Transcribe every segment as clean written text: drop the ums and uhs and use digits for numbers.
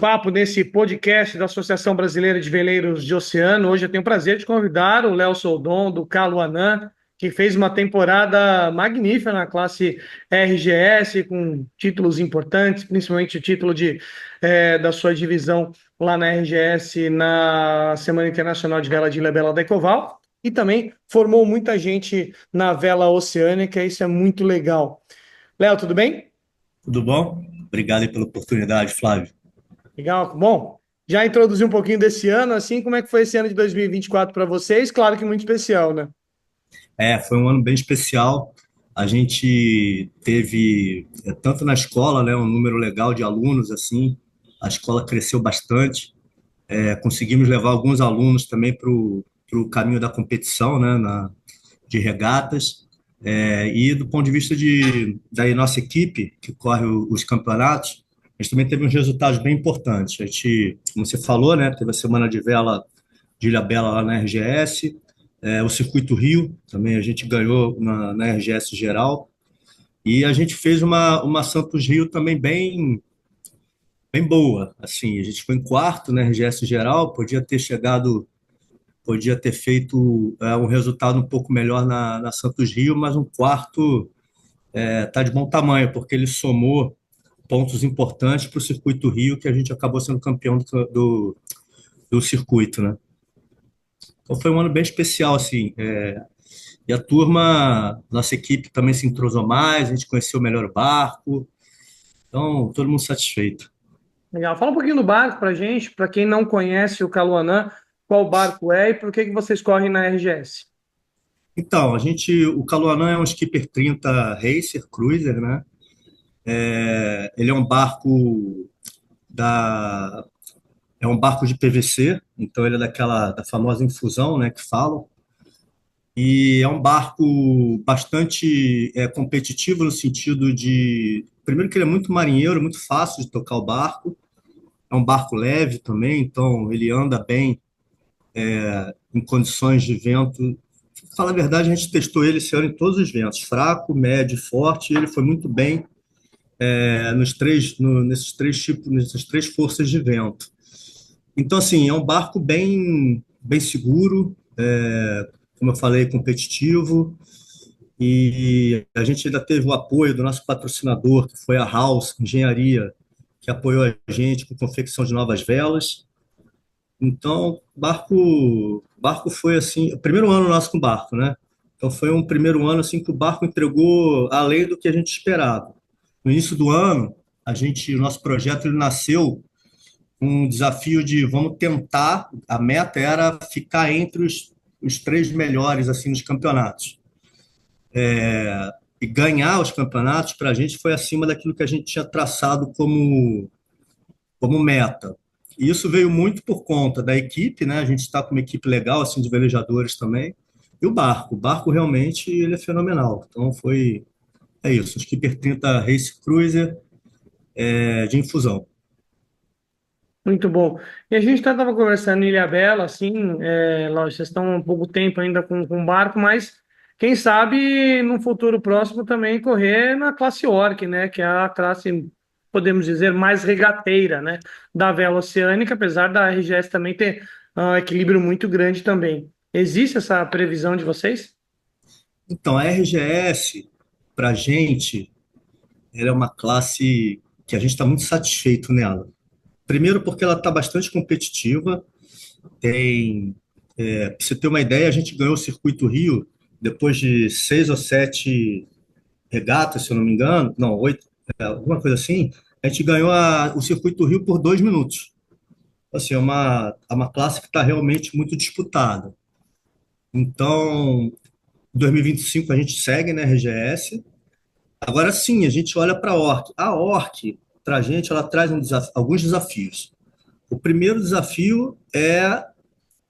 papo nesse podcast da Associação Brasileira de Veleiros de Oceano. Hoje eu tenho o prazer de convidar o Léo Soldon, do Caluanã, que fez uma temporada magnífica na classe RGS, com títulos importantes, principalmente o título da sua divisão lá na RGS na Semana Internacional de Vela de Ilhabela da Ecoval, e também formou muita gente na vela oceânica. Isso é muito legal. Léo, tudo bem? Tudo bom? Obrigado aí pela oportunidade, Flávio. Legal, bom. Já introduzi um pouquinho desse ano, assim, como é que foi esse ano de 2024 para vocês? Claro que muito especial, né? Foi um ano bem especial. A gente teve, tanto na escola, né, um número legal de alunos, assim, a escola cresceu bastante. Conseguimos levar alguns alunos também para o caminho da competição, né, de regatas. E do ponto de vista da nossa equipe, que corre os campeonatos, a gente também teve uns resultados bem importantes. A gente, como você falou, né, teve a semana de vela de Ilhabela lá na RGS, o Circuito Rio, também a gente ganhou na RGS geral, e a gente fez uma Santos Rio também bem boa, assim, a gente foi em quarto na RGS geral, podia ter feito um resultado um pouco melhor na Santos Rio, mas um quarto tá de bom tamanho, porque ele somou pontos importantes para o Circuito Rio, que a gente acabou sendo campeão do circuito, né? Então foi um ano bem especial, assim. E a turma, nossa equipe também se entrosou mais, a gente conheceu melhor o barco, então todo mundo satisfeito. Legal. Fala um pouquinho do barco para gente, para quem não conhece o Caluanã, qual barco é e por que vocês correm na RGS? Então, o Caluanã é um Skipper 30 Racer Cruiser, né? Ele da, é um barco de PVC, então ele é da famosa infusão, né, que falam. E é um barco bastante competitivo no sentido primeiro que ele é muito marinheiro, muito fácil de tocar o barco. É um barco leve também, então ele anda bem em condições de vento. Pra falar a verdade, a gente testou ele esse ano em todos os ventos, fraco, médio, forte, e ele foi muito bem nessas três forças de vento. Então, assim, é um barco bem seguro, como eu falei, competitivo, e a gente ainda teve o apoio do nosso patrocinador, que foi a House Engenharia, que apoiou a gente com confecção de novas velas. Então, barco foi assim, o primeiro ano nosso com barco, né? Então foi um primeiro ano assim que o barco entregou além do que a gente esperava. No início do ano, o nosso projeto ele nasceu com um desafio de vamos tentar, a meta era ficar entre os três melhores assim nos campeonatos. E ganhar os campeonatos para a gente foi acima daquilo que a gente tinha traçado como meta. E isso veio muito por conta da equipe, né? A gente está com uma equipe legal, assim, de velejadores também. E o barco. O barco realmente ele é fenomenal. Então é isso. O Skipper 30 Race Cruiser de infusão. Muito bom. E a gente estava conversando em Ilhabela, assim, lógico, vocês estão há pouco tempo ainda com o barco, mas quem sabe no futuro próximo também correr na classe Orc, né? Que é a classe, podemos dizer, mais regateira, né? Da vela oceânica, apesar da RGS também ter um equilíbrio muito grande também. Existe essa previsão de vocês? Então, a RGS, para a gente, ela é uma classe que a gente está muito satisfeito nela. Primeiro porque ela está bastante competitiva. Para você ter uma ideia, a gente ganhou o Circuito Rio depois de 6 ou 7 regatas, se eu não me engano, não, 8, alguma coisa assim. A gente ganhou o Circuito Rio por 2 minutos. Assim, é uma classe que está realmente muito disputada. Então, em 2025 a gente segue na RGS. Agora sim, a gente olha para a Orc. A Orc, para a gente, ela traz alguns desafios. O primeiro desafio é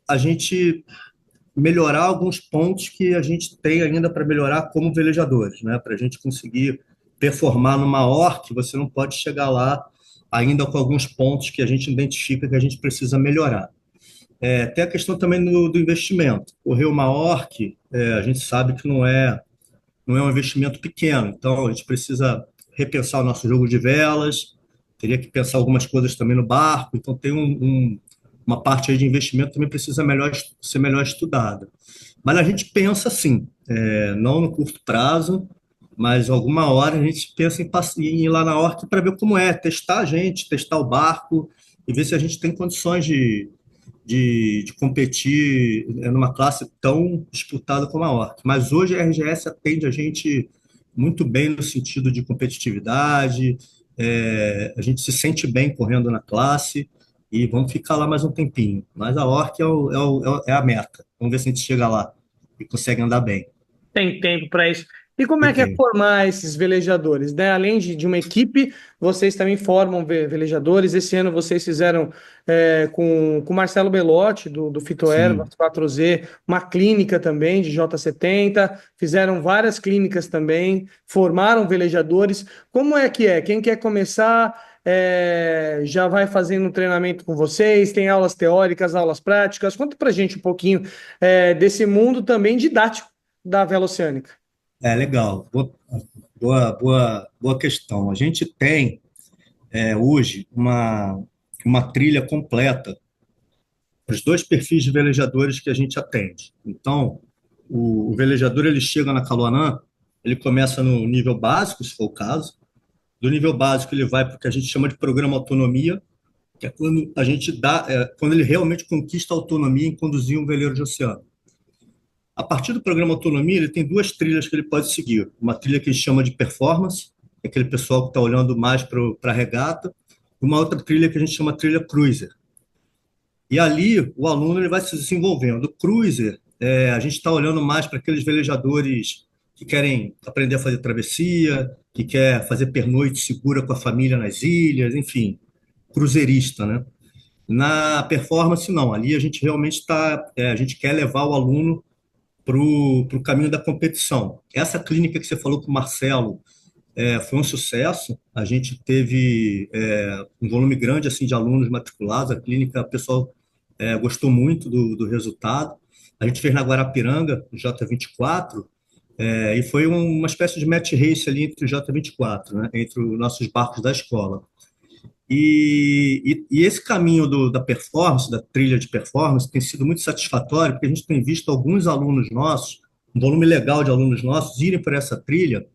a gente melhorar alguns pontos que a gente tem ainda para melhorar como velejadores, né? Para a gente conseguir performar numa orc, você não pode chegar lá ainda com alguns pontos que a gente identifica que a gente precisa melhorar. Tem a questão também do investimento. Correr uma orc, a gente sabe que não é um investimento pequeno, então a gente precisa repensar o nosso jogo de velas, teria que pensar algumas coisas também no barco, então tem uma parte aí de investimento também precisa ser melhor estudada. Mas a gente pensa assim, não no curto prazo, mas alguma hora a gente pensa em ir lá na Orca para ver como é, testar a gente, testar o barco e ver se a gente tem condições de competir numa classe tão disputada como a Orc. Mas hoje a RGS atende a gente muito bem no sentido de competitividade, a gente se sente bem correndo na classe e vamos ficar lá mais um tempinho. Mas a Orc é a meta. Vamos ver se a gente chega lá e consegue andar bem. Tem tempo para isso. E como E é que é tem. formar esses velejadores, né? Além de uma equipe, vocês também formam velejadores. Esse ano vocês fizeram com o Marcelo Belotti, do Fitoervas Sim. 4Z, uma clínica também de J70. Fizeram várias clínicas também, formaram velejadores. Como é que é? Quem quer começar já vai fazendo um treinamento com vocês? Tem aulas teóricas, aulas práticas? Conta pra gente um pouquinho desse mundo também didático da vela oceânica. É legal. Boa questão. A gente tem hoje uma trilha completa os dois perfis de velejadores que a gente atende. Então, o velejador ele chega na Caluanã, ele começa no nível básico, se for o caso. Do nível básico ele vai para o que a gente chama de programa autonomia, que é quando a gente quando ele realmente conquista a autonomia em conduzir um veleiro de oceano. A partir do programa autonomia ele tem duas trilhas que ele pode seguir. Uma trilha que ele chama de performance, que é aquele pessoal que está olhando mais para a regata, e uma outra trilha que a gente chama trilha cruiser. E ali o aluno ele vai se desenvolvendo. O cruiser, a gente está olhando mais para aqueles velejadores que querem aprender a fazer travessia, que quer fazer pernoite segura com a família nas ilhas, enfim, cruzeirista, né? Na performance, não. Ali a gente realmente a gente quer levar o aluno para o caminho da competição. Essa clínica que você falou com o Marcelo foi um sucesso. A gente teve um volume grande assim de alunos matriculados. A clínica, o pessoal gostou muito do resultado. A gente fez na Guarapiranga, no J24, e foi uma espécie de match race ali entre o J24, né, entre os nossos barcos da escola. E esse caminho da performance, da trilha de performance, tem sido muito satisfatório, porque a gente tem visto alguns alunos nossos, um volume legal de alunos nossos, irem por essa trilha,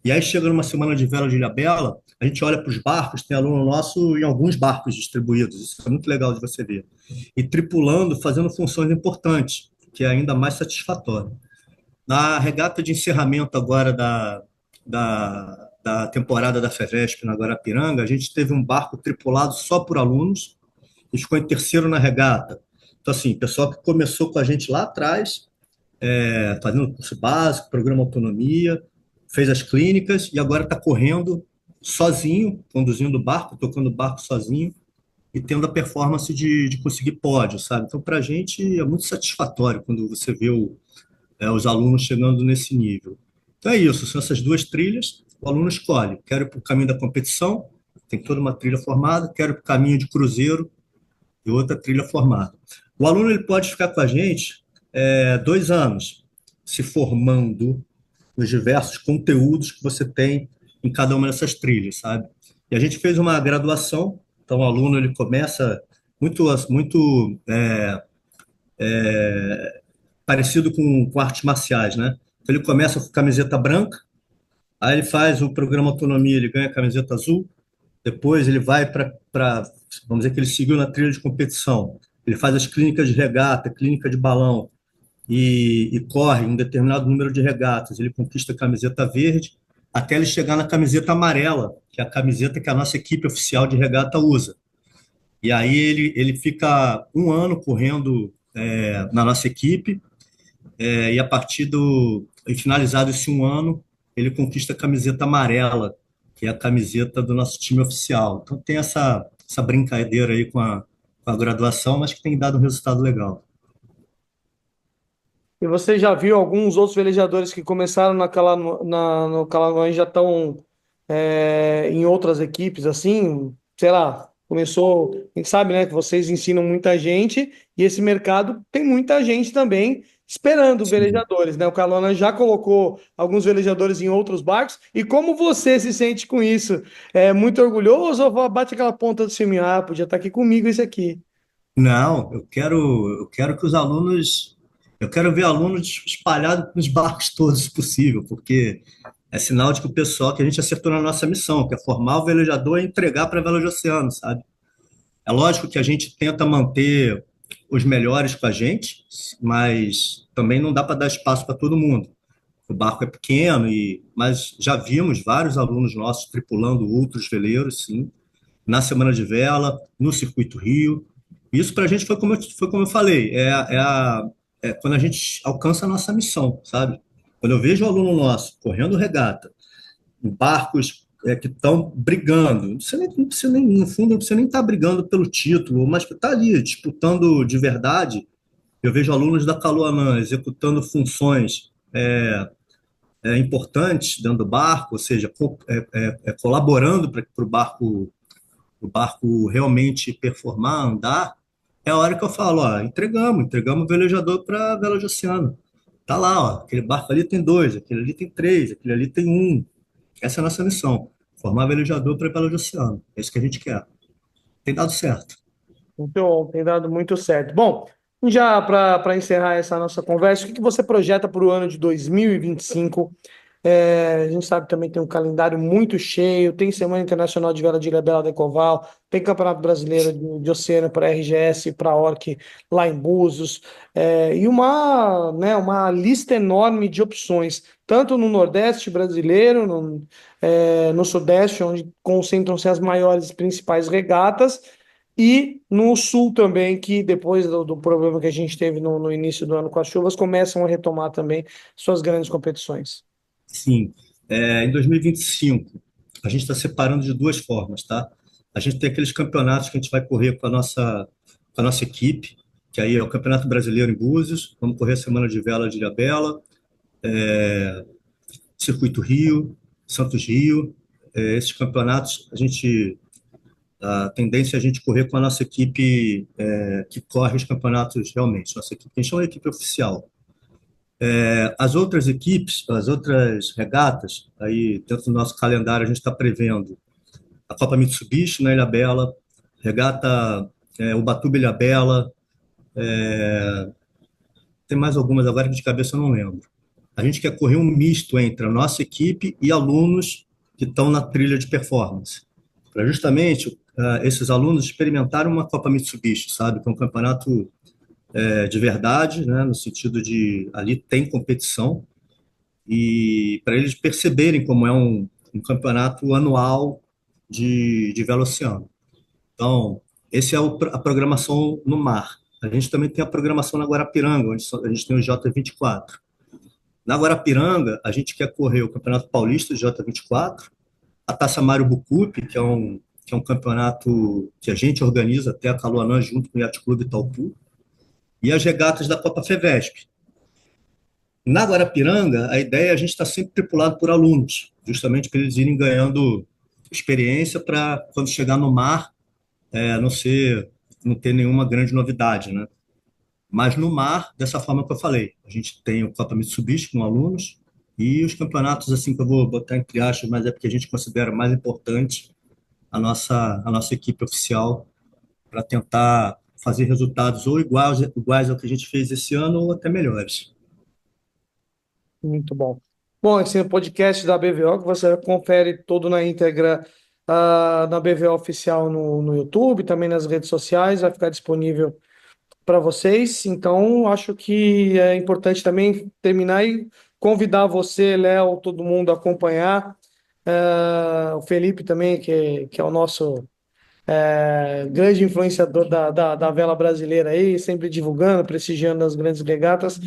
e aí chega numa semana de vela de Ilhabela, a gente olha para os barcos, tem aluno nosso em alguns barcos distribuídos, isso é muito legal de você ver, e tripulando, fazendo funções importantes, que é ainda mais satisfatório. Na regata de encerramento agora da temporada da FEVESP na Guarapiranga, a gente teve um barco tripulado só por alunos e ficou em terceiro na regata. Então, assim, pessoal que começou com a gente lá atrás, fazendo curso básico, programa autonomia, fez as clínicas e agora está correndo sozinho, conduzindo o barco, tocando o barco sozinho e tendo a performance de conseguir pódio, sabe? Então, para a gente é muito satisfatório quando você vê os alunos chegando nesse nível. Então é isso, são essas duas trilhas, o aluno escolhe, quero ir para o caminho da competição, tem toda uma trilha formada, quero ir para o caminho de cruzeiro e outra trilha formada. O aluno ele pode ficar com a gente 2 anos, se formando nos diversos conteúdos que você tem em cada uma dessas trilhas, sabe? E a gente fez uma graduação, então o aluno ele começa muito parecido com artes marciais, né? Então, ele começa com camiseta branca, aí ele faz o programa autonomia, ele ganha a camiseta azul, depois ele vai vamos dizer que ele seguiu na trilha de competição, ele faz as clínicas de regata, clínica de balão, e corre um determinado número de regatas, ele conquista a camiseta verde, até ele chegar na camiseta amarela, que é a camiseta que a nossa equipe oficial de regata usa. E aí ele fica 1 ano correndo na nossa equipe, e a partir e finalizado esse 1 ano, ele conquista a camiseta amarela, que é a camiseta do nosso time oficial. Então tem essa brincadeira aí com a graduação, mas que tem dado um resultado legal. E você já viu alguns outros velejadores que começaram no Calaguão e já estão em outras equipes, assim, sei lá, começou, a gente sabe, né, que vocês ensinam muita gente e esse mercado tem muita gente também esperando Sim. velejadores, né? O Caluana já colocou alguns velejadores em outros barcos. E como você se sente com isso? É muito orgulhoso ou bate aquela ponta do cima? Ah, podia estar aqui comigo esse aqui. Não, eu quero que os alunos, eu quero ver alunos espalhados nos barcos todos, se possível, porque é sinal de que o pessoal, que a gente acertou na nossa missão, que é formar o velejador e entregar para a Vela de Oceano, sabe? É lógico que a gente tenta manter os melhores com a gente, mas também não dá para dar espaço para todo mundo. O barco é pequeno, mas já vimos vários alunos nossos tripulando outros veleiros, sim, na Semana de Vela, no Circuito Rio. Isso para a gente foi como eu falei, é quando a gente alcança a nossa missão, sabe? Quando eu vejo o aluno nosso correndo regata, em barcos que estão brigando, no fundo, não precisa nem estar brigando pelo título, mas que está ali disputando de verdade. Eu vejo alunos da Caluanã executando funções importantes dentro do barco, ou seja, colaborando para o barco realmente performar, andar. É a hora que eu falo, ó, entregamos o velejador para a Vela de Oceano. Tá lá, ó, aquele barco ali tem dois, aquele ali tem três, aquele ali tem um. Essa é a nossa missão, formar velejador para a Vela de Oceano. É isso que a gente quer. Tem dado certo. Muito bom, tem dado muito certo. Bom, já para encerrar essa nossa conversa, o que que você projeta para o ano de 2025? A gente sabe que também tem um calendário muito cheio, tem Semana Internacional de Vela de Ilhabela da Ecoval, tem Campeonato Brasileiro de Oceano para RGS e para Orc lá em Búzios, e uma lista enorme de opções, tanto no Nordeste brasileiro, no Sudeste, onde concentram-se as maiores e principais regatas, e no sul também, que depois do problema que a gente teve no início do ano com as chuvas, começam a retomar também suas grandes competições. Sim. Em 2025, a gente está separando de duas formas, tá? A gente tem aqueles campeonatos que a gente vai correr com a nossa equipe, que aí é o Campeonato Brasileiro em Búzios, vamos correr a Semana de Vela de Ilhabela, Circuito Rio, Santos Rio. Esses campeonatos, a tendência é a gente correr com a nossa equipe que corre os campeonatos realmente, nossa equipe, a gente chama de equipe oficial. As outras equipes, as outras regatas, aí dentro do nosso calendário a gente está prevendo a Copa Mitsubishi na Ilhabela, regata Ubatuba Ilhabela, tem mais algumas agora que de cabeça eu não lembro. A gente quer correr um misto entre a nossa equipe e alunos que estão na trilha de performance, para justamente esses alunos experimentarem uma Copa Mitsubishi, sabe? Que é um campeonato de verdade, né? No sentido de ali tem competição, e para eles perceberem como é um campeonato anual de Velociano. Então, esse é a programação no mar. A gente também tem a programação na Guarapiranga, onde a gente tem o J24. Na Guarapiranga, a gente quer correr o Campeonato Paulista de J24, a Taça Mário Bucupi, que é um campeonato que a gente organiza até a Caluanã junto com o Yacht Clube Itaupu, e as regatas da Copa FEVESP. Na Guarapiranga, a ideia é a gente estar sempre tripulado por alunos, justamente para eles irem ganhando experiência para, quando chegar no mar, não ter nenhuma grande novidade, né? Mas no mar, dessa forma que eu falei, a gente tem o Copa Mitsubishi com alunos e os campeonatos, assim, que eu vou botar entre aspas, mas é porque a gente considera mais importante a nossa equipe oficial para tentar fazer resultados ou iguais ao que a gente fez esse ano ou até melhores. Muito bom. Bom, esse é o podcast da BVO, que você confere todo na íntegra na BVO Oficial no YouTube, também nas redes sociais, vai ficar disponível para vocês. Então, acho que é importante também terminar e convidar você, Léo, todo mundo a acompanhar. O Felipe também, que é o nosso grande influenciador da vela brasileira aí, sempre divulgando, prestigiando as grandes regatas,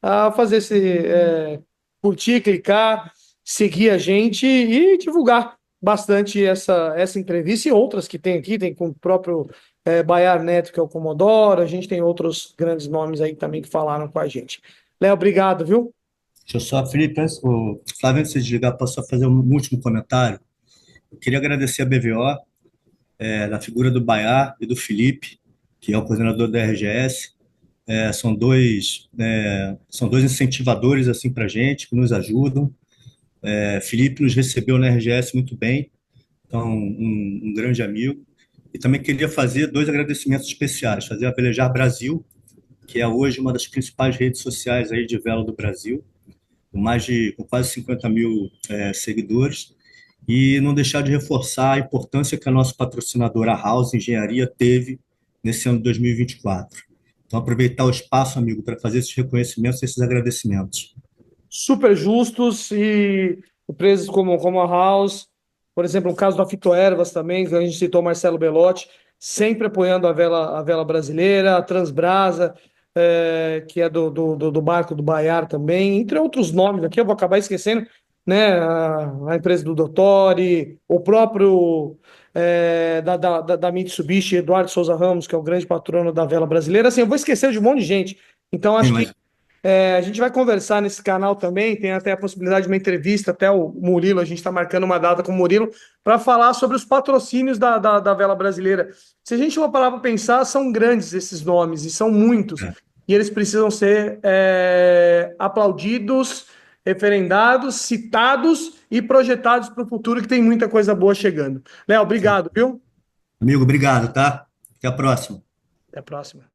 a fazer curtir, clicar, seguir a gente e divulgar bastante essa entrevista e outras que tem aqui, tem com o próprio Baiar Neto, que é o Comodoro, a gente tem outros grandes nomes aí também que falaram com a gente. Léo, obrigado, viu? Deixa eu só, Felipe, o Flávio, antes de desligar, posso só fazer um último comentário? Eu queria agradecer a BVO, na figura do Baiar e do Felipe, que é o coordenador da RGS. São dois incentivadores assim para a gente, que nos ajudam. Felipe nos recebeu na RGS muito bem, então um grande amigo. E também queria fazer dois agradecimentos especiais, fazer a Velejar Brasil, que é hoje uma das principais redes sociais aí de vela do Brasil, com quase 50 mil seguidores, e não deixar de reforçar a importância que a nossa patrocinadora a House Engenharia teve nesse ano de 2024. Então, aproveitar o espaço, amigo, para fazer esses reconhecimentos, esses agradecimentos. Super justos e empresas como a House, por exemplo, o caso da Fitoervas também, que a gente citou o Marcelo Belotti, sempre apoiando a vela brasileira, a Transbrasa, que é do barco do Baiar também, entre outros nomes aqui, eu vou acabar esquecendo, né? A empresa do Dottori, o próprio da Mitsubishi, Eduardo Souza Ramos, que é o grande patrono da vela brasileira. Assim, eu vou esquecer de um monte de gente. Então, Sim, acho que mas, a gente vai conversar nesse canal também, tem até a possibilidade de uma entrevista, até o Murilo, a gente está marcando uma data com o Murilo, para falar sobre os patrocínios da vela brasileira. Se a gente for parar para pensar, são grandes esses nomes, e são muitos, é, e eles precisam ser aplaudidos, referendados, citados e projetados para o futuro, que tem muita coisa boa chegando. Léo, sim. obrigado, viu? Amigo, obrigado, tá? Até a próxima. Até a próxima.